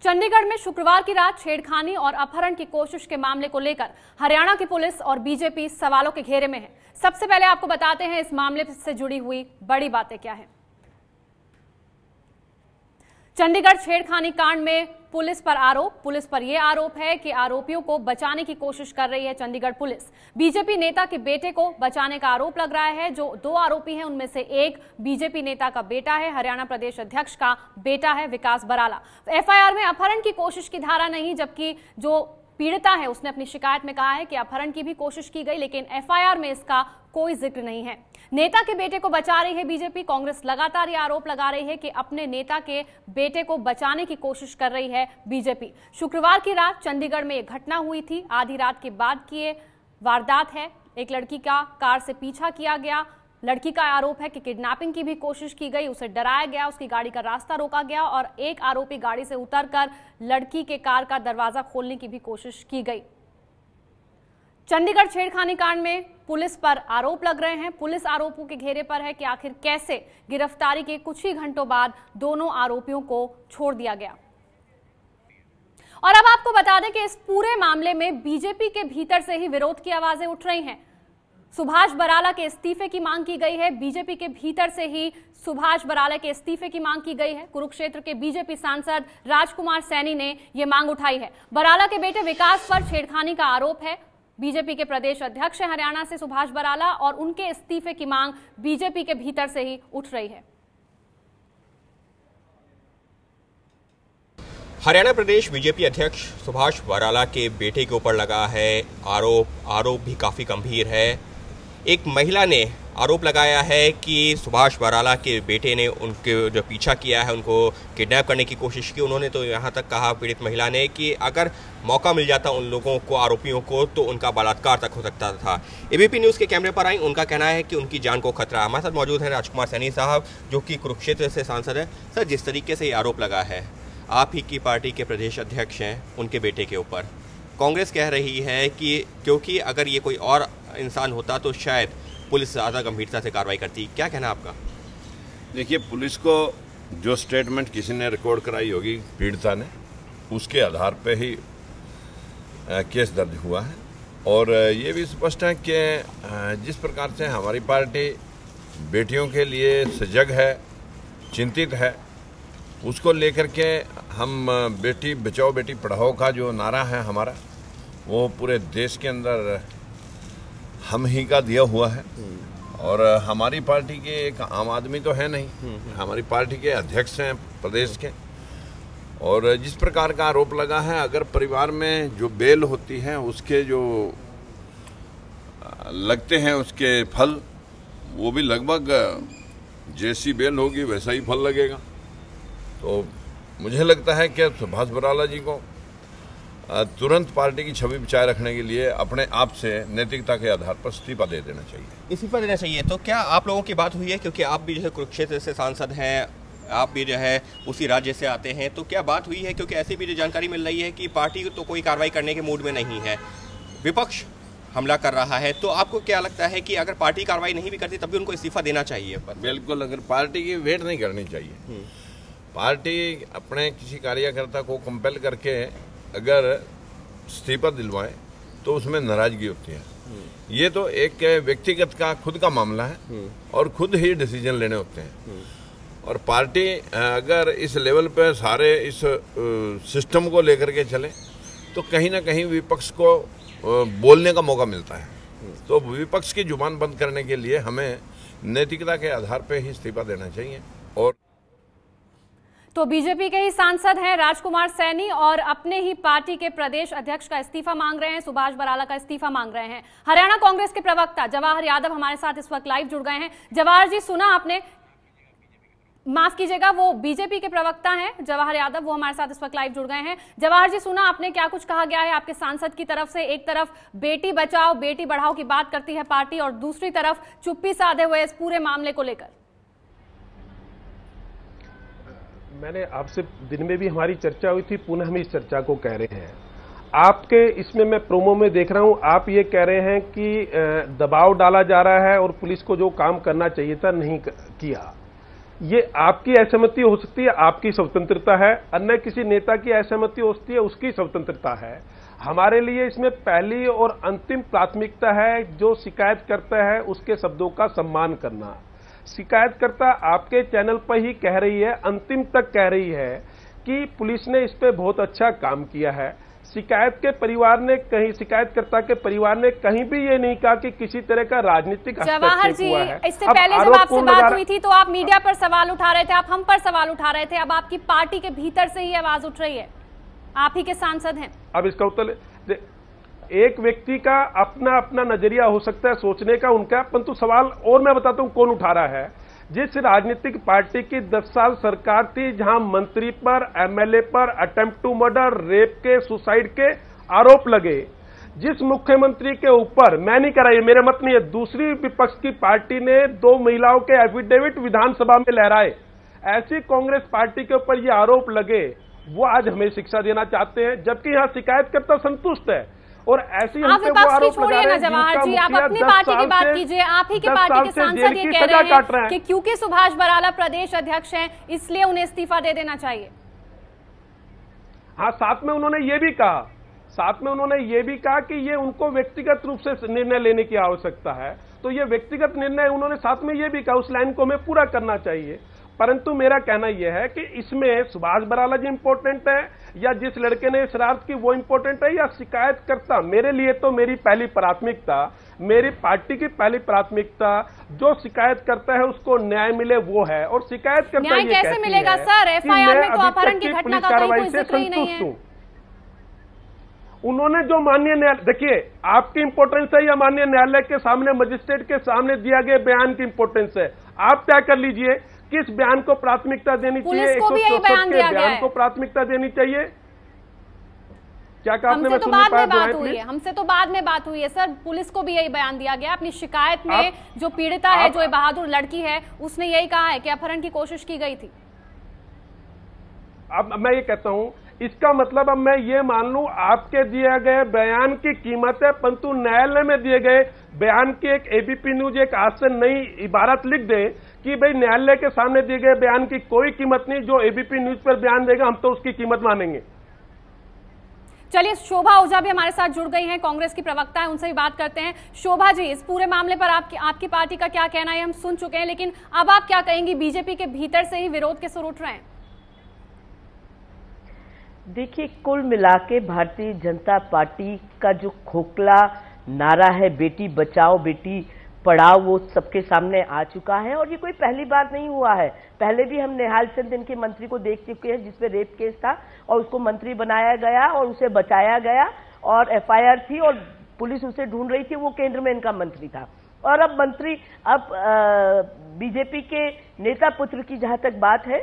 चंडीगढ़ में शुक्रवार की रात छेड़खानी और अपहरण की कोशिश के मामले को लेकर हरियाणा की पुलिस और बीजेपी सवालों के घेरे में है। सबसे पहले आपको बताते हैं इस मामले से जुड़ी हुई बड़ी बातें क्या है। चंडीगढ़ छेड़खानी कांड में पुलिस पर यह आरोप है कि आरोपियों को बचाने की कोशिश कर रही है चंडीगढ़ पुलिस। बीजेपी नेता के बेटे को बचाने का आरोप लग रहा है। जो दो आरोपी हैं उनमें से एक बीजेपी नेता का बेटा है, हरियाणा प्रदेश अध्यक्ष का बेटा है विकास बराला। एफआईआर में अपहरण की कोशिश की धारा नहीं, जबकि जो पीड़िता है उसने अपनी शिकायत में कहा है कि अपहरण की भी कोशिश की गई, लेकिन एफआईआर में इसका कोई जिक्र नहीं है। नेता के बेटे को बचा रही है बीजेपी। कांग्रेस लगातार ये आरोप लगा रही है कि अपने नेता के बेटे को बचाने की कोशिश कर रही है बीजेपी। शुक्रवार की रात चंडीगढ़ में एक घटना हुई थी। आधी रात के बाद की ये वारदात है। एक लड़की का कार से पीछा किया गया। लड़की का आरोप है कि किडनैपिंग की भी कोशिश की गई, उसे डराया गया, उसकी गाड़ी का रास्ता रोका गया और एक आरोपी गाड़ी से उतरकर लड़की के कार का दरवाजा खोलने की भी कोशिश की गई। चंडीगढ़ छेड़खानी कांड में पुलिस पर आरोप लग रहे हैं। पुलिस आरोपों के घेरे पर है कि आखिर कैसे गिरफ्तारी के कुछ ही घंटों बाद दोनों आरोपियों को छोड़ दिया गया। और अब आपको बता दें कि इस पूरे मामले में बीजेपी के भीतर से ही विरोध की आवाजें उठ रही हैं। सुभाष बराला के इस्तीफे की मांग की गई है। बीजेपी के भीतर से ही सुभाष बराला के इस्तीफे की मांग की गई है। कुरुक्षेत्र के बीजेपी सांसद राजकुमार सैनी ने यह मांग उठाई है। बराला के बेटे विकास पर छेड़खानी का आरोप है। बीजेपी के प्रदेश अध्यक्ष हैं हरियाणा से सुभाष बराला और उनके इस्तीफे की मांग बीजेपी के भीतर से ही उठ रही है। हरियाणा प्रदेश बीजेपी अध्यक्ष सुभाष बराला के बेटे के ऊपर लगा है आरोप भी काफी गंभीर है। एक महिला ने आरोप लगाया है कि सुभाष बराला के बेटे ने उनके जो पीछा किया है, उनको किडनैप करने की कोशिश की। उन्होंने तो यहाँ तक कहा, पीड़ित महिला ने, कि अगर मौका मिल जाता उन लोगों को, आरोपियों को, तो उनका बलात्कार तक हो सकता था। एबीपी न्यूज़ के कैमरे पर आई, उनका कहना है कि उनकी जान को खतरा। हमारे साथ मौजूद हैं राजकुमार सैनी साहब, जो कि कुरुक्षेत्र से सांसद है। सर, जिस तरीके से ये आरोप लगा है, आप ही की पार्टी के प्रदेश अध्यक्ष हैं, उनके बेटे के ऊपर कांग्रेस कह रही है कि क्योंकि अगर ये कोई और इंसान होता तो शायद पुलिस ज़्यादा गंभीरता से कार्रवाई करती। क्या कहना आपका? देखिए, पुलिस को जो स्टेटमेंट किसी ने रिकॉर्ड कराई होगी पीड़िता ने, उसके आधार पे ही केस दर्ज हुआ है। और ये भी स्पष्ट है कि जिस प्रकार से हमारी पार्टी बेटियों के लिए सजग है, चिंतित है, उसको लेकर के हम बेटी बचाओ बेटी पढ़ाओ का जो नारा है हमारा, वो पूरे देश के अंदर हम ही का दिया हुआ है। और हमारी पार्टी के एक आम आदमी तो है नहीं, हमारी पार्टी के अध्यक्ष हैं प्रदेश के। और जिस प्रकार का आरोप लगा है, अगर परिवार में जो बेल होती है उसके जो लगते हैं उसके फल, वो भी लगभग जैसी बेल होगी वैसा ही फल लगेगा। तो मुझे लगता है कि सुभाष बराला जी को तुरंत पार्टी की छवि बचाए रखने के लिए अपने आप से नैतिकता के आधार पर इस्तीफा दे देना चाहिए। इस्तीफा देना चाहिए। तो क्या आप लोगों की बात हुई है, क्योंकि आप भी जो है कुरुक्षेत्र से सांसद हैं, आप भी जो है उसी राज्य से आते हैं, तो क्या बात हुई है? क्योंकि ऐसी भी जो जानकारी मिल रही है कि पार्टी तो कोई कार्रवाई करने के मूड में नहीं है, विपक्ष हमला कर रहा है। तो आपको क्या लगता है कि अगर पार्टी कार्रवाई नहीं भी करती तब भी उनको इस्तीफा देना चाहिए? बिल्कुल, अगर पार्टी की वेट नहीं करनी चाहिए। पार्टी अपने किसी कार्यकर्ता को कंपेल करके अगर इस्तीफा दिलवाए तो उसमें नाराजगी होती है। ये तो एक व्यक्तिगत का खुद का मामला है और खुद ही डिसीजन लेने होते हैं। और पार्टी अगर इस लेवल पे सारे इस सिस्टम को लेकर के चले तो कहीं ना कहीं विपक्ष को बोलने का मौका मिलता है। तो विपक्ष की जुबान बंद करने के लिए हमें नैतिकता के आधार पर ही इस्तीफा देना चाहिए। और तो बीजेपी के ही सांसद हैं राजकुमार सैनी और अपने ही पार्टी के प्रदेश अध्यक्ष का इस्तीफा मांग रहे हैं, सुभाष बराला का इस्तीफा मांग रहे हैं। हरियाणा कांग्रेस के प्रवक्ता जवाहर यादव हमारे साथ इस वक्त लाइव जुड़ गए हैं। जवाहर जी, सुना आपने? माफ कीजिएगा, वो बीजेपी के प्रवक्ता हैं जवाहर यादव, वो हमारे साथ इस वक्त लाइव जुड़ गए हैं। जवाहर जी, सुना आपने क्या कुछ कहा गया है आपके सांसद की तरफ से? एक तरफ बेटी बचाओ बेटी बढ़ाओ की बात करती है पार्टी और दूसरी तरफ चुप्पी साधे हुए इस पूरे मामले को लेकर। मैंने आपसे दिन में भी हमारी चर्चा हुई थी, पुनः हम इस चर्चा को कह रहे हैं। आपके इसमें मैं प्रोमो में देख रहा हूं, आप ये कह रहे हैं कि दबाव डाला जा रहा है और पुलिस को जो काम करना चाहिए था नहीं किया। ये आपकी असहमति हो सकती है, आपकी स्वतंत्रता है, अन्य किसी नेता की असहमति हो सकती है, उसकी स्वतंत्रता है। हमारे लिए इसमें पहली और अंतिम प्राथमिकता है जो शिकायत करता है उसके शब्दों का सम्मान करना। शिकायतकर्ता आपके चैनल पर ही कह रही है, अंतिम तक कह रही है कि पुलिस ने इस पे बहुत अच्छा काम किया है। शिकायतकर्ता के परिवार ने कहीं भी ये नहीं कहा कि किसी तरह का राजनीतिक हस्तक्षेप हुआ है। इससे पहले जब आपसे बात हुई थी तो आप मीडिया पर सवाल उठा रहे थे, आप हम पर सवाल उठा रहे थे, अब आपकी पार्टी के भीतर से ही आवाज उठ रही है, आप ही के सांसद हैं। अब इसका उत्तर, एक व्यक्ति का अपना अपना नजरिया हो सकता है सोचने का, उनका, परंतु सवाल और मैं बताता हूं कौन उठा रहा है। जिस राजनीतिक पार्टी की 10 साल सरकार थी, जहां मंत्री पर, एमएलए पर अटेम्प्ट टू मर्डर, रेप के, सुसाइड के आरोप लगे, जिस मुख्यमंत्री के ऊपर, मैं नहीं कह रहा, ये मेरे मत नहीं है, दूसरी विपक्ष की पार्टी ने 2 महिलाओं के एफिडेविट विधानसभा में लहराए, ऐसी कांग्रेस पार्टी के ऊपर ये आरोप लगे, वो आज हमें शिक्षा देना चाहते हैं, जबकि यहां शिकायतकर्ता संतुष्ट है। और ऐसी आप विपक्ष की छोड़िए ना जवाहर जी, आप अपनी पार्टी की बात कीजिए। आप ही की पार्टी के सांसद ये कह रहे हैं कि क्योंकि सुभाष बराला प्रदेश अध्यक्ष हैं इसलिए उन्हें इस्तीफा दे देना चाहिए। हाँ, साथ में उन्होंने ये भी कहा कि ये उनको व्यक्तिगत रूप से निर्णय लेने की आवश्यकता है, तो ये व्यक्तिगत निर्णय उन्होंने साथ में ये भी कहा, उस लाइन को हमें पूरा करना चाहिए। परंतु मेरा कहना यह है कि इसमें सुभाष बराला जी इंपॉर्टेंट है या जिस लड़के ने शरारत की वो इंपॉर्टेंट है या शिकायतकर्ता। मेरे लिए तो मेरी पहली प्राथमिकता, मेरी पार्टी की पहली प्राथमिकता, जो शिकायत करता है उसको न्याय मिले वो है। और शिकायतकर्ता न्याय कैसे मिलेगा सर? एफआईआर में तो अपहरण की घटना का कोई जिक्र ही नहीं है। उन्होंने जो माननीय न्यायालय, देखिए आपकी इंपॉर्टेंस है या माननीय न्यायालय के सामने, मजिस्ट्रेट के सामने दिया गया बयान की इंपॉर्टेंस है। आप तय कर लीजिए किस बयान को प्राथमिकता देनी चाहिए। 164 के बयान को प्राथमिकता देनी चाहिए। क्या कहा आपने? हमसे तो बाद में बात हुई है, हमसे तो बाद में बात हुई है सर। पुलिस को भी यही बयान दिया गया अपनी शिकायत में। जो पीड़िता है, जो बहादुर लड़की है, उसने यही कहा है कि अपहरण की कोशिश की गई थी। अब मैं ये कहता हूं, इसका मतलब अब मैं ये मान लूं आपके दिए गए बयान की कीमत है, परंतु न्यायालय में दिए गए बयान की एक एबीपी न्यूज एक आज से नई इबारत लिख दे कि भाई न्यायालय के सामने दिए गए बयान की कोई कीमत नहीं, जो एबीपी न्यूज पर बयान देगा हम तो उसकी कीमत मानेंगे। चलिए, शोभा ओझा भी हमारे साथ जुड़ गई हैं, कांग्रेस की प्रवक्ता है, उनसे भी बात करते हैं। शोभा जी, इस पूरे मामले पर आपकी पार्टी का क्या कहना है हम सुन चुके हैं, लेकिन अब आप क्या कहेंगी? बीजेपी के भीतर से ही विरोध के सुर उठ रहे हैं। देखिए, कुल मिला के भारतीय जनता पार्टी का जो खोखला नारा है बेटी बचाओ बेटी पढ़ाओ, वो सबके सामने आ चुका है। और ये कोई पहली बार नहीं हुआ है, पहले भी हम निहाल चंद इनके मंत्री को देख चुके हैं जिसपे रेप केस था और उसको मंत्री बनाया गया और उसे बचाया गया और एफआईआर थी और पुलिस उसे ढूंढ रही थी, वो केंद्र में इनका मंत्री था। और अब बीजेपी के नेता पुत्र की जहां तक बात है,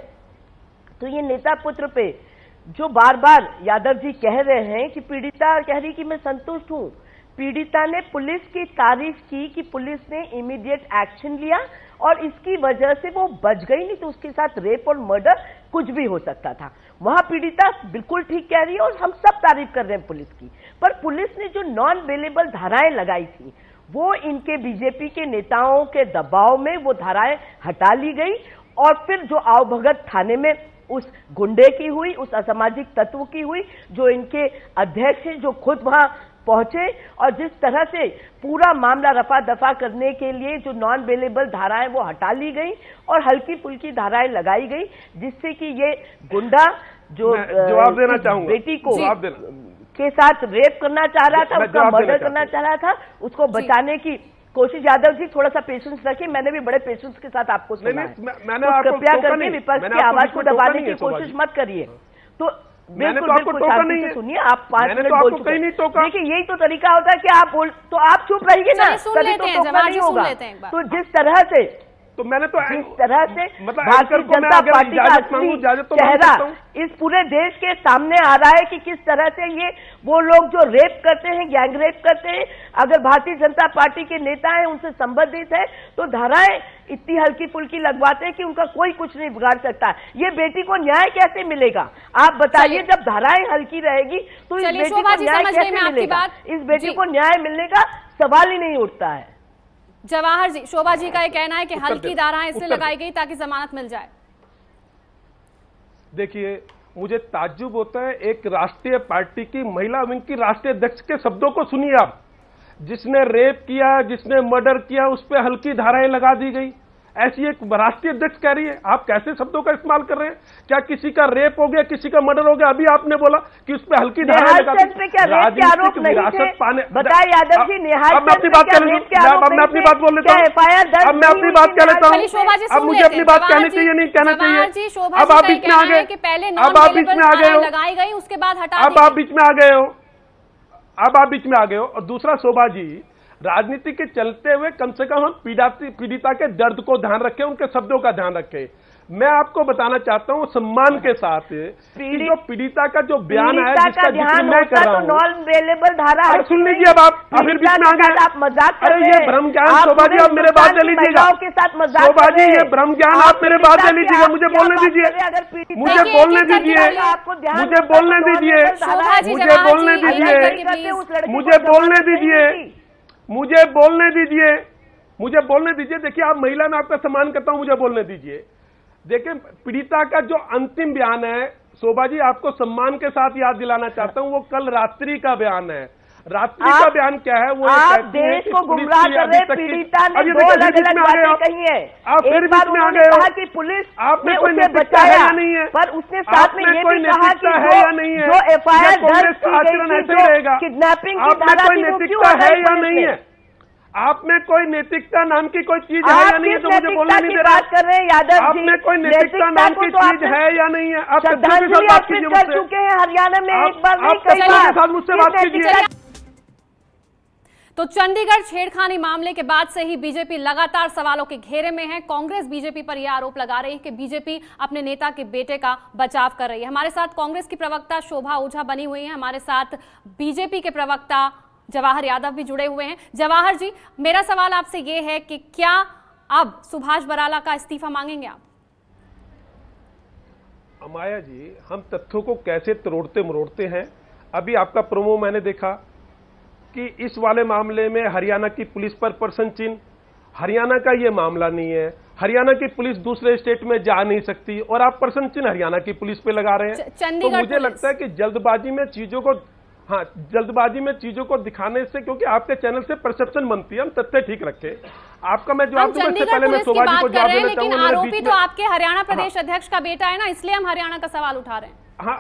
तो ये नेता पुत्र पे जो बार बार यादव जी कह रहे हैं कि पीड़िता कह रही कि मैं संतुष्ट हूं, पीड़िता ने पुलिस की तारीफ की कि पुलिस ने इमीडिएट एक्शन लिया और इसकी वजह से वो बच गई, नहीं तो उसके साथ रेप और मर्डर कुछ भी हो सकता था। वहां पीड़िता बिल्कुल ठीक कह रही है और हम सब तारीफ कर रहे हैं पुलिस की, पर पुलिस ने जो नॉन बेलेबल धाराएं लगाई थी वो इनके बीजेपी के नेताओं के दबाव में वो धाराएं हटा ली गई और फिर जो आवभगत थाने में उस गुंडे की हुई, उस असामाजिक तत्व की हुई, जो इनके अध्यक्ष हैं, जो खुद वहां पहुंचे और जिस तरह से पूरा मामला रफा दफा करने के लिए जो नॉन बेलेबल धाराएं वो हटा ली गई और हल्की फुल्की धाराएं लगाई गई, जिससे कि ये गुंडा जो जवाब देना चाहूंगा बेटी को के साथ रेप करना चाह रहा था, उसका मर्डर करना चाह रहा था, उसको बचाने की कोशिश। यादव जी थोड़ा सा पेशेंस रखिए, मैंने भी बड़े पेशेंस के साथ आपको सुना है, तो कृपया करके विपक्ष की आवाज को दबाने की कोशिश मत करिए। तो बिल्कुल शांति से सुनिए, आप 5 मिनट बोल चुके हैं। देखिए, यही तो तरीका होता है कि आप चुप रहिए ना, तभी तो टोकना नहीं होगा। तो जिस तरह से जिस तरह से भारतीय जनता पार्टी का असली चेहरा इस पूरे देश के सामने आ रहा है कि किस तरह से ये वो लोग जो रेप करते हैं, गैंग रेप करते हैं, अगर भारतीय जनता पार्टी के नेता हैं उनसे संबंधित है तो धाराएं इतनी हल्की फुल्की लगवाते हैं कि उनका कोई कुछ नहीं बिगाड़ सकता। ये बेटी को न्याय कैसे मिलेगा आप बताइए? जब धाराएं हल्की रहेगी तो इस बेटी को न्याय कैसे मिलेगा? इस बेटी को न्याय मिलने का सवाल ही नहीं उठता है। जवाहर जी, शोभा जी का ये कहना है कि हल्की धाराएं इसलिए लगाई गई ताकि जमानत मिल जाए। देखिए, मुझे ताज्जुब होता है, एक राष्ट्रीय पार्टी की महिला विंग की राष्ट्रीय अध्यक्ष के शब्दों को सुनिए आप। जिसने रेप किया, जिसने मर्डर किया, उस पर हल्की धाराएं लगा दी गई, ऐसी एक राष्ट्रीय अध्यक्ष कह रही है। आप कैसे शब्दों का इस्तेमाल कर रहे हैं? क्या किसी का रेप हो गया, किसी का मर्डर हो गया, अभी आपने बोला कि उस पर हल्की धाराएं लगा दी? राजनीतिक विरासत पाने बताइए यादव जी। निहाल अब मैं अपनी बात कह लेता हूँ, अब मैं अपनी बात बोल लेता हूँ, अब मैं अपनी बात कह लेता हूँ। अब मुझे अपनी बात कहनी चाहिए, नहीं कहना चाहिए? अब आप बीच में आ गए, अब आप बीच में आ गए हो, लगाई गई उसके बाद हटा, अब आप बीच में आ गए हो, अब आप बीच में आ गए हो। और दूसरा, शोभा जी, राजनीति के चलते हुए कम से कम हम पीड़िता के दर्द को ध्यान रखें, उनके शब्दों का ध्यान रखें। मैं आपको बताना चाहता हूँ सम्मान के साथ जो पीड़िता का जो बयान है, जिसका जिक्र मैं कर रहा हूँ, नॉन अवेलेबल धारा। अरे सुन लीजिए, अब आप फिर बीच में आ गए, आप मजाक कर अरे रहे ये हैं। भ्रम ज्ञान, शोभा जी आप मेरे बात ले लीजिएगा, के साथ मजाक शोभा कर जी रहे ये हैं। भ्रम ज्ञान आप मेरे बात ले लीजिएगा, मुझे बोलने दीजिए, मुझे बोलने दीजिए, मुझे बोलने दीजिए, मुझे बोलने दीजिए, मुझे बोलने दीजिए, मुझे बोलने दीजिए, मुझे बोलने दीजिए। देखिए, आप महिला, मैं आपका सम्मान करता हूं, मुझे बोलने दीजिए। देखिए, पीड़िता का जो अंतिम बयान है, शोभा जी आपको सम्मान के साथ याद दिलाना चाहता हूं, वो कल रात्रि का बयान है। रात्रि का बयान क्या है? वो आप देश को गुमराह कर रहे। पीड़िता ने दो अलग-अलग बातें कही है। आप फिर बीच में आ गए हो। कहा कि पुलिस आपने कोई नैतिकता है या नहीं है, पर उसने साथ में ये भी कहा कि है या नहीं है, जो एफआईआर दर्ज की आचरण गई ऐसे थी, रहेगा। किडनैपिंग की आप में धारा कोई थी, वो क्यों नैतिकता है या पुलिस नहीं ने? है? आप में कोई नैतिकता नाम की कोई चीज है या नहीं है, जो मुझे बोलने नहीं दे रहा? बात कर रहे हैं यादव जी। आप में कोई नैतिकता नाम की चीज है या नहीं है? आप श्रद्धांजलि अर्पित कर चुके हैं हरियाणा में, एक बार नहीं कई बार। मुझसे बात कीजिए। तो चंडीगढ़ छेड़खानी मामले के बाद से ही बीजेपी लगातार सवालों के घेरे में है। कांग्रेस बीजेपी पर यह आरोप लगा रही है कि बीजेपी अपने नेता के बेटे का बचाव कर रही है। हमारे साथ कांग्रेस की प्रवक्ता शोभा ओझा बनी हुई है, हमारे साथ बीजेपी के प्रवक्ता जवाहर यादव भी जुड़े हुए हैं। जवाहर जी, मेरा सवाल आपसे ये है कि क्या अब सुभाष बराला का इस्तीफा मांगेंगे आप? अमाया जी, हम तथ्यों को कैसे तोड़ते मरोड़ते हैं। अभी आपका प्रोमो मैंने देखा कि इस वाले मामले में हरियाणा की पुलिस पर प्रश्न चिन्ह। हरियाणा का ये मामला नहीं है, हरियाणा की पुलिस दूसरे स्टेट में जा नहीं सकती और आप प्रश्न चिन्ह हरियाणा की पुलिस पे लगा रहे हैं। तो मुझे लगता है कि जल्दबाजी में चीजों को दिखाने से, क्योंकि आपके चैनल से परसेप्शन बनती है, हम तथ्य ठीक रखें। आपका मैं जवाब दूंगा, इससे पहले मैं शोभा जी को जवाब देना चाहूंगा। आरोपी तो आपके हरियाणा प्रदेश अध्यक्ष का बेटा है ना, इसलिए हम हरियाणा का सवाल उठा रहे हैं। हाँ,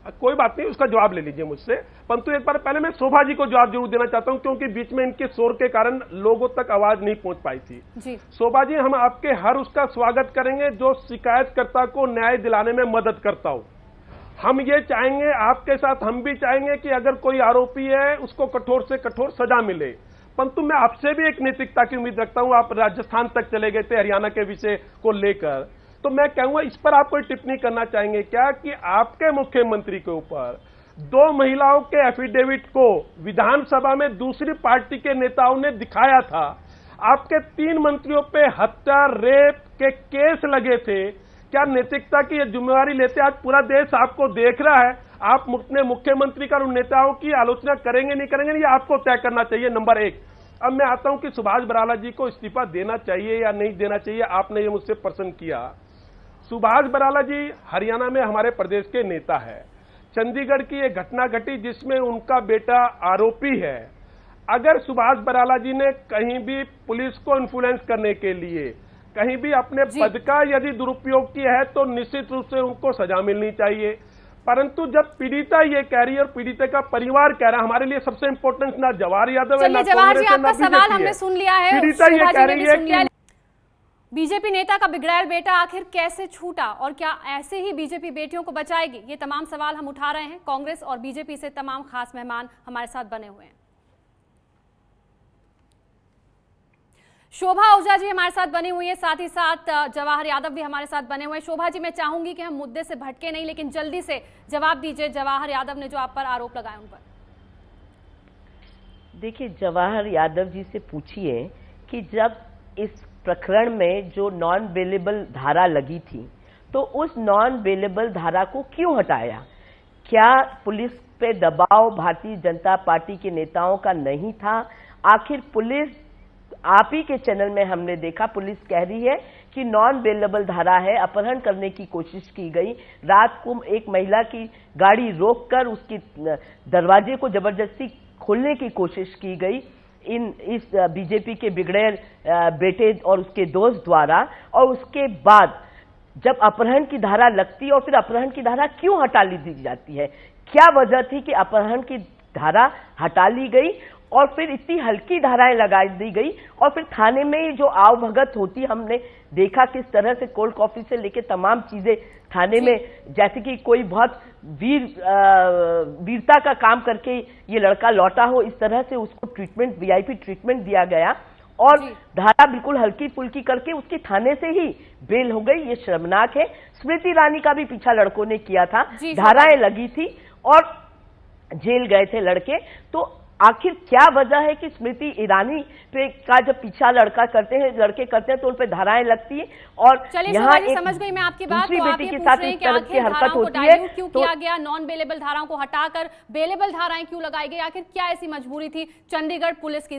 अब कोई बात नहीं, उसका जवाब ले लीजिए मुझसे। परंतु एक बार पहले मैं शोभा जी को जवाब जरूर देना चाहता हूं, क्योंकि बीच में इनके शोर के कारण लोगों तक आवाज नहीं पहुंच पाई थी। शोभा जी, हम आपके हर उसका स्वागत करेंगे जो शिकायतकर्ता को न्याय दिलाने में मदद करता हो। हम ये चाहेंगे, आपके साथ हम भी चाहेंगे कि अगर कोई आरोपी है उसको कठोर से कठोर सजा मिले। परंतु मैं आपसे भी एक नैतिकता की उम्मीद रखता हूं। आप राजस्थान तक चले गए थे हरियाणा के विषय को लेकर, तो मैं कहूंगा इस पर आप कोई टिप्पणी करना चाहेंगे क्या कि आपके मुख्यमंत्री के ऊपर 2 महिलाओं के एफिडेविट को विधानसभा में दूसरी पार्टी के नेताओं ने दिखाया था, आपके 3 मंत्रियों पे हत्या रेप के केस लगे थे, क्या नैतिकता की यह जिम्मेवारी लेते आज पूरा देश आपको देख रहा है, आप अपने मुख्यमंत्री का उन नेताओं की आलोचना करेंगे नहीं करेंगे, ये आपको तय करना चाहिए, नंबर 1। अब मैं आता हूं कि सुभाष बराला जी को इस्तीफा देना चाहिए या नहीं देना चाहिए, आपने ये मुझसे प्रश्न किया। सुभाष बराला जी हरियाणा में हमारे प्रदेश के नेता है। चंडीगढ़ की एक घटना घटी जिसमें उनका बेटा आरोपी है। अगर सुभाष बराला जी ने कहीं भी पुलिस को इन्फ्लुएंस करने के लिए कहीं भी अपने पद का यदि दुरुपयोग किया है तो निश्चित रूप से उनको सजा मिलनी चाहिए। परंतु जब पीड़िता ये कह रही है और पीड़िता का परिवार कह रहा है, हमारे लिए सबसे इंपॉर्टेंट ना जवाहर यादव है ना कांग्रेस है ना बीजेपी है, पीड़िता ये कह रही है कि बीजेपी नेता का बिगड़ैल बेटा आखिर कैसे छूटा और क्या ऐसे ही बीजेपी बेटियों को बचाएगी, ये तमाम सवाल हम उठा रहे हैं। कांग्रेस और बीजेपी से तमाम खास मेहमान हमारे साथ बने हुए हैं। शोभा ओझा जी हमारे साथ बनी हुई है, साथ ही साथ जवाहर यादव भी हमारे साथ बने हुए हैं। शोभा जी, मैं चाहूंगी कि हम मुद्दे से भटके नहीं, लेकिन जल्दी से जवाब दीजिए जवाहर यादव ने जो आप पर आरोप लगाए उन पर। देखिए, जवाहर यादव जी से पूछिए कि जब इस प्रकरण में जो नॉन बेलेबल धारा लगी थी तो उस नॉन बेलेबल धारा को क्यों हटाया? क्या पुलिस पे दबाव भारतीय जनता पार्टी के नेताओं का नहीं था? आखिर पुलिस आप ही के चैनल में हमने देखा, पुलिस कह रही है कि नॉन बेलेबल धारा है, अपहरण करने की कोशिश की गई। रात को एक महिला की गाड़ी रोककर उसकी दरवाजे को जबरदस्ती खोलने की कोशिश की गई इस बीजेपी के बिगड़ैल बेटे और उसके दोस्त द्वारा। और उसके बाद जब अपहरण की धारा लगती है और फिर अपहरण की धारा क्यों हटा ली जाती है, क्या वजह थी कि अपहरण की धारा हटा ली गई और फिर इतनी हल्की धाराएं लगा दी गई। और फिर थाने में जो आवभगत होती, हमने देखा किस तरह से कोल्ड कॉफी से लेके तमाम चीजें थाने में, जैसे कि कोई बहुत वीरता का काम करके ये लड़का लौटा हो, इस तरह से उसको ट्रीटमेंट, वीआईपी ट्रीटमेंट दिया गया और धारा बिल्कुल हल्की फुल्की करके उसकी थाने से ही बेल हो गई। ये शर्मनाक है। स्मृति ईरानी का भी पीछा लड़कों ने किया था, धाराएं लगी थी और जेल गए थे लड़के। तो आखिर क्या वजह है कि स्मृति ईरानी पे का जब पीछा लड़के करते हैं तो उन पे धाराएं लगती है और यहाँ एक समझ गई मैं आपकी बात। दूसरी बेटी के साथ इस तरह की हरकत होती है। क्यों किया गया? नॉन बेलेबल धाराओं को हटाकर बेलेबल धाराएं क्यों लगाई गई? आखिर क्या ऐसी मजबूरी थी चंडीगढ़ पुलिस की?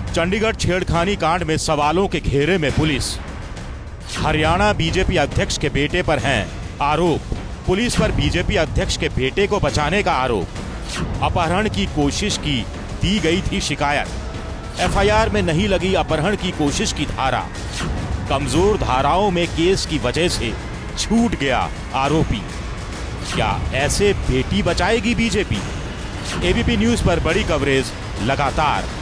चंडीगढ़ छेड़खानी कांड में सवालों के घेरे में पुलिस। हरियाणा बीजेपी अध्यक्ष के बेटे पर हैं आरोप। पुलिस पर बीजेपी अध्यक्ष के बेटे को बचाने का आरोप। अपहरण की कोशिश की दी गई थी शिकायत। एफआईआर में नहीं लगी अपहरण की कोशिश की धारा। कमजोर धाराओं में केस की वजह से छूट गया आरोपी। क्या ऐसे बेटी बचाएगी बीजेपी? एबीपी न्यूज पर बड़ी कवरेज लगातार।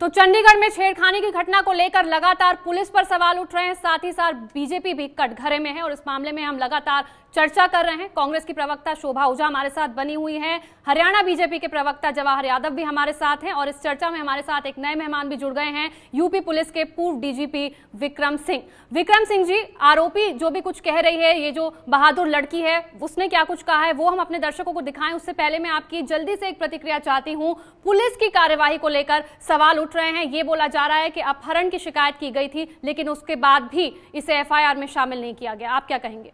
तो चंडीगढ़ में छेड़खानी की घटना को लेकर लगातार पुलिस पर सवाल उठ रहे हैं, साथ ही साथ बीजेपी भी कटघरे में है और इस मामले में हम लगातार चर्चा कर रहे हैं। कांग्रेस की प्रवक्ता शोभा ओझा हमारे साथ बनी हुई हैं, हरियाणा बीजेपी के प्रवक्ता जवाहर यादव भी हमारे साथ हैं और इस चर्चा में हमारे साथ एक नए मेहमान भी जुड़ गए हैं, यूपी पुलिस के पूर्व डीजीपी विक्रम सिंह। विक्रम सिंह जी, आरोपी जो भी कुछ कह रही है, ये जो बहादुर लड़की है उसने क्या कुछ कहा है वो हम अपने दर्शकों को दिखाएं, उससे पहले मैं आपकी जल्दी से एक प्रतिक्रिया चाहती हूं। पुलिस की कार्यवाही को लेकर सवाल उठ रहे हैं। ये बोला जा रहा है कि अपहरण की शिकायत की गई थी लेकिन उसके बाद भी इसे एफआईआर में शामिल नहीं किया गया। आप क्या कहेंगे?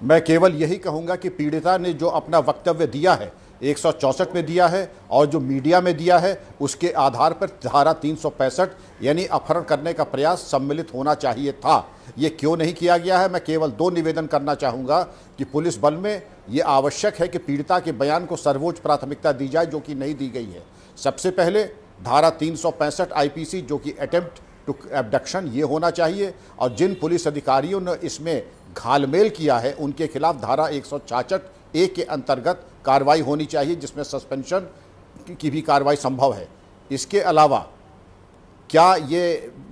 मैं केवल यही कहूंगा कि पीड़िता ने जो अपना वक्तव्य दिया है 164 में दिया है और जो मीडिया में दिया है उसके आधार पर धारा 365 यानी अपहरण करने का प्रयास सम्मिलित होना चाहिए था। ये क्यों नहीं किया गया है? मैं केवल 2 निवेदन करना चाहूँगा कि पुलिस बल में ये आवश्यक है कि पीड़िता के बयान को सर्वोच्च प्राथमिकता दी जाए, जो कि नहीं दी गई है। सबसे पहले धारा 365 आईपीसी जो कि अटेम्प्ट टू एब्डक्शन ये होना चाहिए और जिन पुलिस अधिकारियों ने इसमें घालमेल किया है उनके खिलाफ धारा 166A के अंतर्गत कार्रवाई होनी चाहिए, जिसमें सस्पेंशन की भी कार्रवाई संभव है। इसके अलावा क्या ये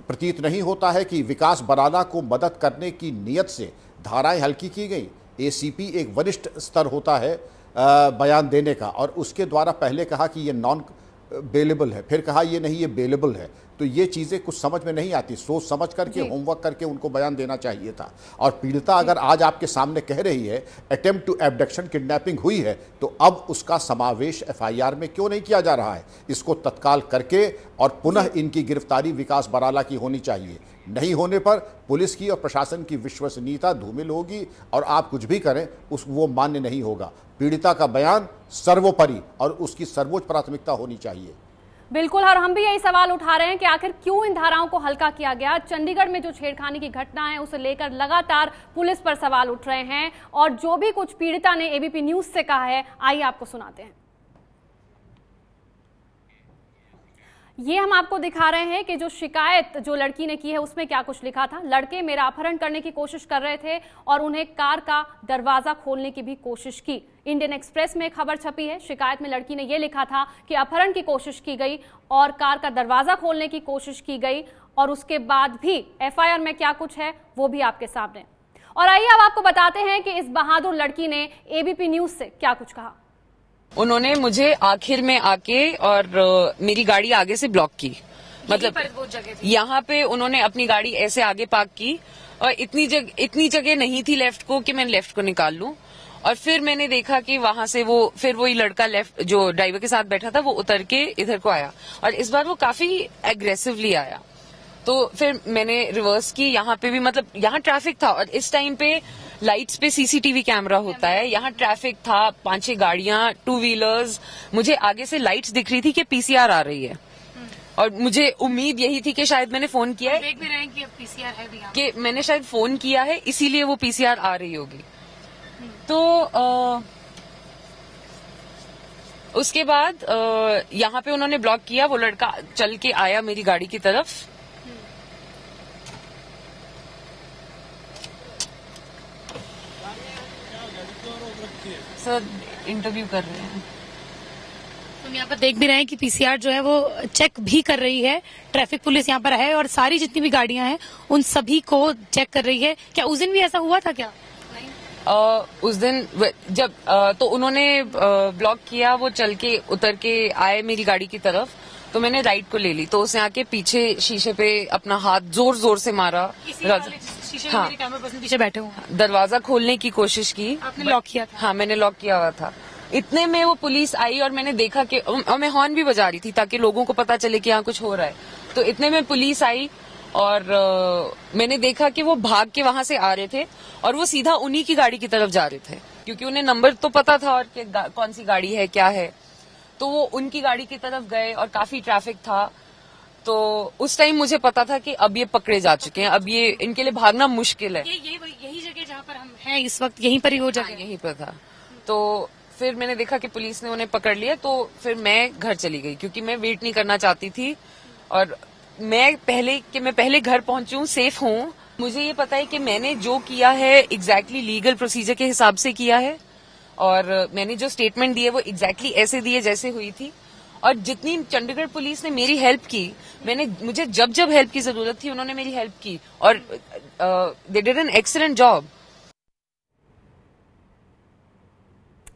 प्रतीत नहीं होता है कि विकास बराला को मदद करने की नीयत से धाराएं हल्की की गई? एसीपी एक वरिष्ठ स्तर होता है बयान देने का और उसके द्वारा पहले कहा कि ये नॉन बेलेबल है, फिर कहा ये नहीं ये बेलेबल है। तो ये चीज़ें कुछ समझ में नहीं आती। सोच समझ करके होमवर्क करके उनको बयान देना चाहिए था। और पीड़िता अगर आज आपके सामने कह रही है अटेम्प्ट टू एब्डक्शन किडनैपिंग हुई है तो अब उसका समावेश एफआईआर में क्यों नहीं किया जा रहा है? इसको तत्काल करके और पुनः इनकी गिरफ्तारी विकास बराला की होनी चाहिए। नहीं होने पर पुलिस की और प्रशासन की विश्वसनीयता धूमिल होगी और आप कुछ भी करें वो मान्य नहीं होगा। पीड़िता का बयान सर्वोपरि और उसकी सर्वोच्च प्राथमिकता होनी चाहिए। बिल्कुल, और हम भी यही सवाल उठा रहे हैं कि आखिर क्यों इन धाराओं को हल्का किया गया। चंडीगढ़ में जो छेड़खानी की घटना है उसे लेकर लगातार पुलिस पर सवाल उठ रहे हैं और जो भी कुछ पीड़िता ने एबीपी न्यूज से कहा है, आइए आपको सुनाते हैं। ये हम आपको दिखा रहे हैं कि जो शिकायत जो लड़की ने की है उसमें क्या कुछ लिखा था। लड़के मेरा अपहरण करने की कोशिश कर रहे थे और उन्हें कार का दरवाजा खोलने की भी कोशिश की। इंडियन एक्सप्रेस में खबर छपी है। शिकायत में लड़की ने यह लिखा था कि अपहरण की कोशिश की गई और कार का दरवाजा खोलने की कोशिश की गई और उसके बाद भी एफआईआर में क्या कुछ है वो भी आपके सामने। और आइए अब आपको बताते हैं कि इस बहादुर लड़की ने एबीपी न्यूज से क्या कुछ कहा। उन्होंने मुझे आखिर में आके और मेरी गाड़ी आगे से ब्लॉक की, मतलब यहाँ पे उन्होंने अपनी गाड़ी ऐसे आगे पार्क की और इतनी जगह नहीं थी लेफ्ट को कि मैं लेफ्ट को निकाल लूं। और फिर मैंने देखा कि वहां से फिर वही लड़का लेफ्ट जो ड्राइवर के साथ बैठा था वो उतर के इधर को आया और इस बार वो काफी एग्रेसिवली आया। तो फिर मैंने रिवर्स की, यहाँ पे भी मतलब यहाँ ट्रैफिक था और इस टाइम पे लाइट्स पे सीसीटीवी कैमरा होता है, यहाँ ट्रैफिक था, 5-6 गाड़ियां, 2 व्हीलर्स, मुझे आगे से लाइट्स दिख रही थी कि पीसीआर आ रही है और मुझे उम्मीद यही थी कि शायद मैंने फोन किया है, देख भी रहे हैं कि पीसीआर है भी, कि मैंने शायद फोन किया है इसीलिए वो पीसीआर आ रही होगी। तो उसके बाद यहाँ पे उन्होंने ब्लॉक किया, वो लड़का चल के आया मेरी गाड़ी की तरफ, सर इंटरव्यू कर रहे हैं। हम यहाँ पर देख भी रहे हैं कि पीसीआर जो है वो चेक भी कर रही है, ट्रैफिक पुलिस यहाँ पर है और सारी जितनी भी गाड़ियां हैं उन सभी को चेक कर रही है। क्या उस दिन भी ऐसा हुआ था क्या? उस दिन जब तो उन्होंने ब्लॉक किया, वो चल के उतर के आए मेरी गाड़ी की तरफ, तो मैंने राइट को ले ली, तो उसने आके पीछे शीशे पे अपना हाथ जोर जोर से मारा। हाँ, मेरे कैमरा पर्सन पीछे बैठे हुए, दरवाजा खोलने की कोशिश की। आपने लॉक किया था? हाँ, मैंने लॉक किया हुआ था। इतने में वो पुलिस आई और मैंने देखा कि, और मैं हॉर्न भी बजा रही थी ताकि लोगों को पता चले कि यहाँ कुछ हो रहा है। तो इतने में पुलिस आई और मैंने देखा कि वो भाग के वहां से आ रहे थे और वो सीधा उन्हीं की गाड़ी की तरफ जा रहे थे, क्योंकि उन्हें नंबर तो पता था और कि कौन सी गाड़ी है क्या है। तो वो उनकी गाड़ी की तरफ गए और काफी ट्रैफिक था, तो उस टाइम मुझे पता था कि अब ये पकड़े जा चुके हैं, अब ये इनके लिए भागना मुश्किल है। यही जगह जहाँ पर हम हैं इस वक्त, यहीं पर ही हो जगह? यहीं पर था। तो फिर मैंने देखा कि पुलिस ने उन्हें पकड़ लिया, तो फिर मैं घर चली गई क्योंकि मैं वेट नहीं करना चाहती थी और मैं पहले घर पहुंचूं, सेफ हूं। मुझे ये पता है कि मैंने जो किया है एग्जैक्टली लीगल प्रोसीजर के हिसाब से किया है और मैंने जो स्टेटमेंट दी है वो एग्जैक्टली ऐसे दी है जैसे हुई थी। और जितनी चंडीगढ़ पुलिस ने मेरी हेल्प की, मुझे जब हेल्प की जरूरत थी उन्होंने मेरी हेल्प की और they did an excellent job.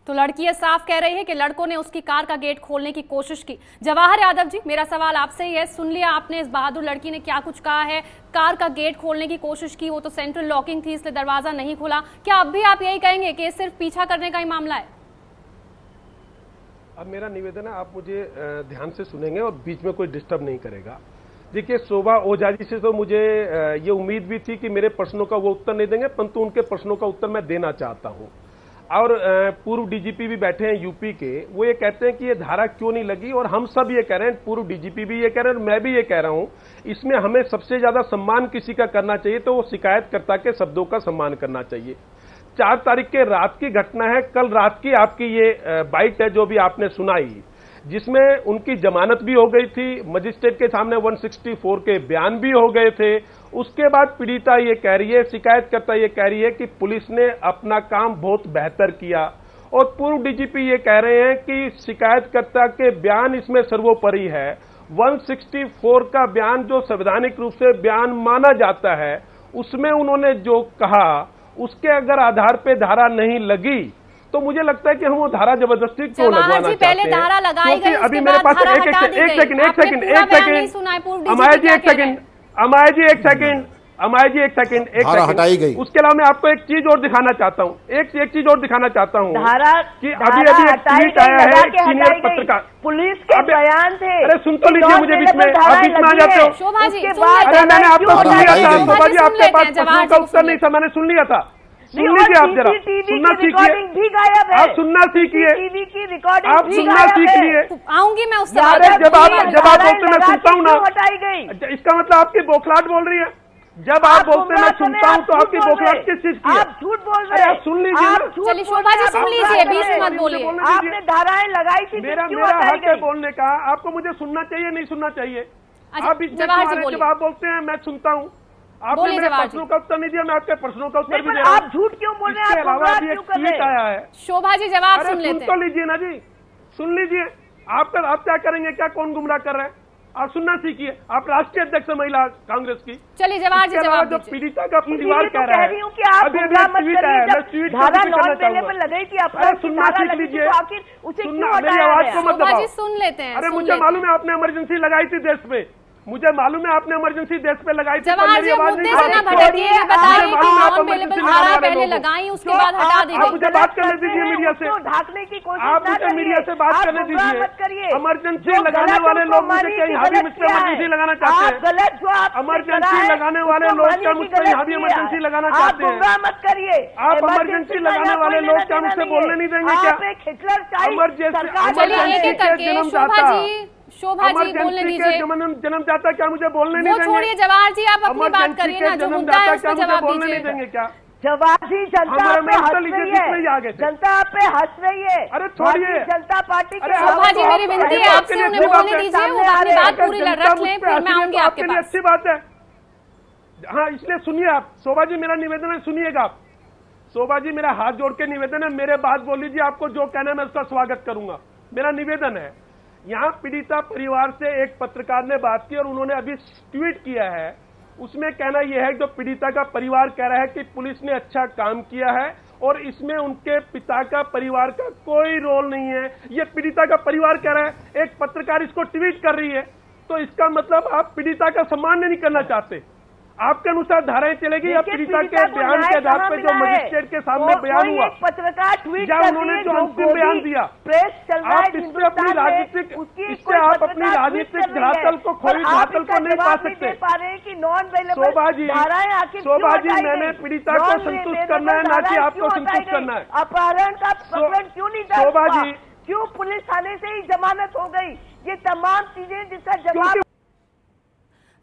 तो लड़की ये साफ कह रही है कि लड़कों ने उसकी कार का गेट खोलने की कोशिश की। जवाहर यादव जी, मेरा सवाल आपसे ही है, सुन लिया आपने इस बहादुर लड़की ने क्या कुछ कहा है, कार का गेट खोलने की कोशिश की, वो तो सेंट्रल लॉकिंग थी इसलिए दरवाजा नहीं खुला। क्या अब भी आप यही कहेंगे कि सिर्फ पीछा करने का ही मामला है? अब मेरा निवेदन है, आप मुझे ध्यान से सुनेंगे और बीच में कोई डिस्टर्ब नहीं करेगा। देखिए, शोभा ओझा जी से तो मुझे ये उम्मीद भी थी कि मेरे प्रश्नों का वो उत्तर नहीं देंगे, परंतु उनके प्रश्नों का उत्तर मैं देना चाहता हूं। और पूर्व डीजीपी भी बैठे हैं यूपी के, वो ये कहते हैं कि ये धारा क्यों नहीं लगी, और हम सब ये कह रहे हैं, पूर्व डीजीपी भी ये कह रहे हैं और मैं भी ये कह रहा हूं, इसमें हमें सबसे ज्यादा सम्मान किसी का करना चाहिए तो वो शिकायतकर्ता के शब्दों का सम्मान करना चाहिए। 4 तारीख के रात की घटना है, कल रात की आपकी ये बाइट है जो भी आपने सुनाई, जिसमें उनकी जमानत भी हो गई थी, मजिस्ट्रेट के सामने 164 के बयान भी हो गए थे। उसके बाद पीड़िता ये कह रही है, शिकायतकर्ता ये कह रही है कि पुलिस ने अपना काम बहुत बेहतर किया, और पूर्व डीजीपी ये कह रहे हैं कि शिकायतकर्ता के बयान इसमें सर्वोपरि है। 164 का बयान जो संवैधानिक रूप से बयान माना जाता है, उसमें उन्होंने जो कहा उसके अगर आधार पे धारा नहीं लगी तो मुझे लगता है कि हम वो धारा जबरदस्ती क्यों लगवाना चाहते हैं। धारा लगाई गई, अभी मेरे पास एक सेकंड हटाई गई। उसके अलावा मैं आपको एक चीज और दिखाना चाहता हूँ, एक चीज और दिखाना चाहता हूँ कि अभी एक ट्वीट आया है सीनियर पत्रकार, पुलिस के बयान थे। अरे सुन तो लीजिए मुझे, बीच में आप बीच में आ जाते हो। शोभा जी, अरे मैंने आपको सुन लिया था, शोभा जी आपके पास प्रश्नों का उत्तर नहीं था, मैंने सुन लिया था। सुन लीजिए, आप जरा सुनना सीखिए, भी गायब है, आप सुनना सीखिए, टीवी की रिकॉर्डिंग आप सुनना सीख लिए। आऊंगी मैं उस जब आप बोलते मैं सुनता हूँ ना, हटाई गई, इसका मतलब आपकी बौखलाहट बोल रही है। जब आप बोलते मैं सुनता हूँ तो आपकी बौखलाहट किस चीज की है? आप झूठ बोल रहे हैं। आप सुन लीजिए, चलिए शोभा जी सुन लीजिए, बीच में मत बोलिए। आपने धाराएं लगाई थी, मेरा हक है बोलने का, आपको मुझे सुनना चाहिए नहीं सुनना चाहिए? आप बीच में जब आप बोलते हैं मैं सुनता हूँ, आपने मेरे प्रश्नों का उत्तर नहीं दिया, मैं आपके प्रश्नों का उत्तर भी दे रहा हूँ। आप झूठ क्यों बोल रहे हैं? इसके अलावा भी एक ट्वीट आया है। शोभा जी जवाब सुन लेते हैं। सुन तो लीजिए ना जी, सुन लीजिए। आप क्या करेंगे? क्या कौन गुमराह कर रहे हैं? आप सुनना सीखिए। आप राष्ट्रीय अध्यक्ष महिला कांग्रेस की। चलिए जवाहर जी जवाब जो पीड़िता का परिवार कह रहा है, अभी ट्वीट धारा नॉन अवेलेबल लगाई थी, अरे सुनना सीख लीजिए, उसे क्यों हटाया? मेरी आवाज को मत दबाओ। सुन लेते हैं। अरे मुझे मालूम है आपने इमरजेंसी लगाई थी देश में, मुझे मालूम है आपने इमरजेंसी देश पे लगाई थी, जवाहर जी मुद्दे से ना भटकिए, ये बताइए कि नॉन अवेलेबल धारा पहले लगाई उसके बाद हटा दी गई। मुझे बात करने दीजिए मीडिया से, ढाकने की कोशिश आप मुझे मीडिया से बात करने दीजिए। इमरजेंसी लगाने वाले लोग मुझे क्या यहाँ भी मुझ पर इमरजेंसी लगाना चाहते हैं? इमरजेंसी लगाने वाले लोग क्या मुझ पर यहाँ भी इमरजेंसी लगाना चाहते हैं? मत करिए, आप इमरजेंसी लगाने वाले लोग क्या मुझसे बोलने नहीं देंगे क्या? इमरजेंसी शोभा जी बोलने दीजिए। जन्मदाता क्या मुझे बोलने नहीं देंगे? छोड़िए जवाहर जी, आप अपनी बात करिए ना, जो मुद्दा है उसका जवाब बोलने नहीं देंगे क्या? जवाहर जी जनता पे हंस रही है, जनता पे हंस रही है। अरे छोड़िए, जनता पार्टी के शोभा जी मेरी विनती है आपसे, उन्हें बोलने दीजिए, वो अपनी बात पूरी रख लें, फिर मैं आऊंगी आपके पास। अच्छी बात है, हाँ इसलिए सुनिए आप। शोभा जी मेरा निवेदन है, सुनिएगा आप। शोभा जी मेरा हाथ जोड़ के निवेदन है, मेरे बात बोल लीजिए, आपको जो कहना है मैं उसका स्वागत करूंगा। मेरा निवेदन है, यहाँ पीड़िता परिवार से एक पत्रकार ने बात की और उन्होंने अभी ट्वीट किया है, उसमें कहना यह है कि जो पीड़िता का परिवार कह रहा है कि पुलिस ने अच्छा काम किया है और इसमें उनके पिता का परिवार का कोई रोल नहीं है। ये पीड़िता का परिवार कह रहा है, एक पत्रकार इसको ट्वीट कर रही है, तो इसका मतलब आप पीड़िता का सम्मान नहीं करना चाहते। आपके अनुसार धाराएं चलेगी या पीड़िता के बयान के आधार पर जो मजिस्ट्रेट के सामने बयान हुआ या उन्होंने जो अंतिम बयान दिया, आप इससे अपनी राजनीतिक धरातल को खोई धरातल को नहीं पा सकते। शोभा जी मैंने पीड़िता को संतुष्ट करना है, ना कि आपको संतुष्ट करना है। अपहरण का प्रकरण क्यों नहीं दर्ज शोभा हुआ? जी, क्यों पुलिस थाने से ही जमानत हो गई? ये तमाम चीजें जिसका जवाब।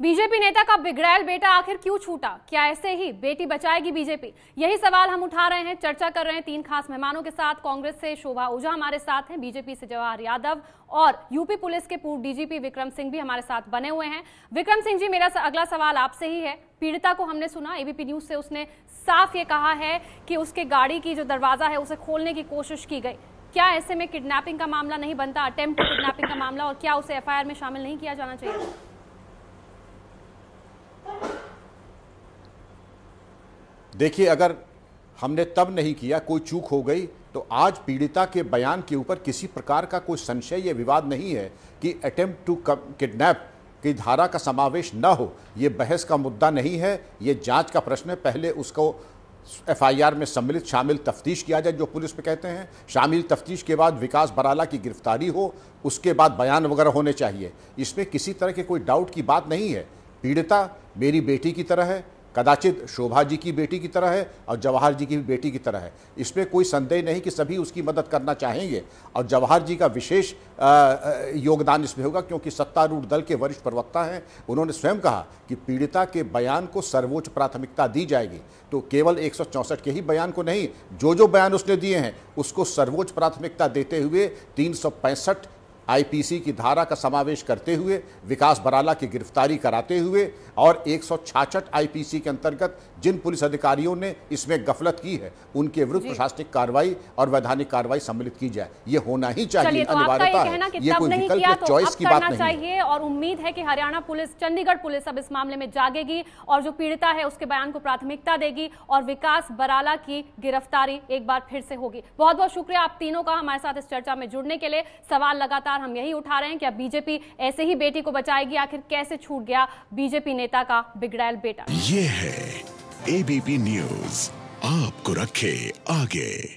बीजेपी नेता का बिगड़ैल बेटा आखिर क्यों छूटा? क्या ऐसे ही बेटी बचाएगी बीजेपी? यही सवाल हम उठा रहे हैं, चर्चा कर रहे हैं तीन खास मेहमानों के साथ। कांग्रेस से शोभा ओझा हमारे साथ हैं, बीजेपी से जवाहर यादव और यूपी पुलिस के पूर्व डीजीपी विक्रम सिंह भी हमारे साथ बने हुए हैं। विक्रम सिंह जी, मेरा अगला सवाल आपसे ही है। पीड़िता को हमने सुना, एबीपी न्यूज से उसने साफ ये कहा है कि उसके गाड़ी की जो दरवाजा है उसे खोलने की कोशिश की गई। क्या ऐसे में किडनैपिंग का मामला नहीं बनता, अटेम्प्ट किडनैपिंग का मामला, और क्या उसे एफआईआर में शामिल नहीं किया जाना चाहिए? देखिए, अगर हमने तब नहीं किया, कोई चूक हो गई, तो आज पीड़िता के बयान के ऊपर किसी प्रकार का कोई संशय या विवाद नहीं है कि अटेम्प्ट टू किडनैप की धारा का समावेश न हो। ये बहस का मुद्दा नहीं है, ये जांच का प्रश्न है। पहले उसको एफआईआर में शामिल तफ्तीश किया जाए, जो पुलिस पे कहते हैं। शामिल तफ्तीश के बाद विकास बराला की गिरफ्तारी हो, उसके बाद बयान वगैरह होने चाहिए। इसमें किसी तरह के कोई डाउट की बात नहीं है। पीड़िता मेरी बेटी की तरह है, कदाचित शोभा जी की बेटी की तरह है और जवाहर जी की भी बेटी की तरह है। इसमें कोई संदेह नहीं कि सभी उसकी मदद करना चाहेंगे और जवाहर जी का विशेष योगदान इसमें होगा, क्योंकि सत्तारूढ़ दल के वरिष्ठ प्रवक्ता हैं। उन्होंने स्वयं कहा कि पीड़िता के बयान को सर्वोच्च प्राथमिकता दी जाएगी। तो केवल 164 के ही बयान को नहीं, जो बयान उसने दिए हैं उसको सर्वोच्च प्राथमिकता देते हुए 365 आईपीसी की धारा का समावेश करते हुए, विकास बराला की गिरफ्तारी कराते हुए और 166 आईपीसी के अंतर्गत जिन पुलिस अधिकारियों ने इसमें गफलत की है उनके विरुद्ध प्रशासनिक कार्रवाई और वैधानिक कार्रवाई सम्मिलित की जाए। ये होना ही चाहिए, अनिवार्यता है। ये कोई विकल्प या चॉइस की बात नहीं चाहिए। और उम्मीद है कि हरियाणा पुलिस, चंडीगढ़ पुलिस अब इस मामले में जागेगी और जो पीड़िता है उसके बयान को प्राथमिकता देगी और विकास बराला की गिरफ्तारी एक बार फिर से होगी। बहुत बहुत शुक्रिया आप तीनों का हमारे साथ इस चर्चा में जुड़ने के लिए। सवाल लगातार हम यही उठा रहे हैं कि अब बीजेपी ऐसे ही बेटी को बचाएगी? आखिर कैसे छूट गया बीजेपी नेता का बिगड़ैल बेटा? ये है एबीपी न्यूज, आपको रखे आगे।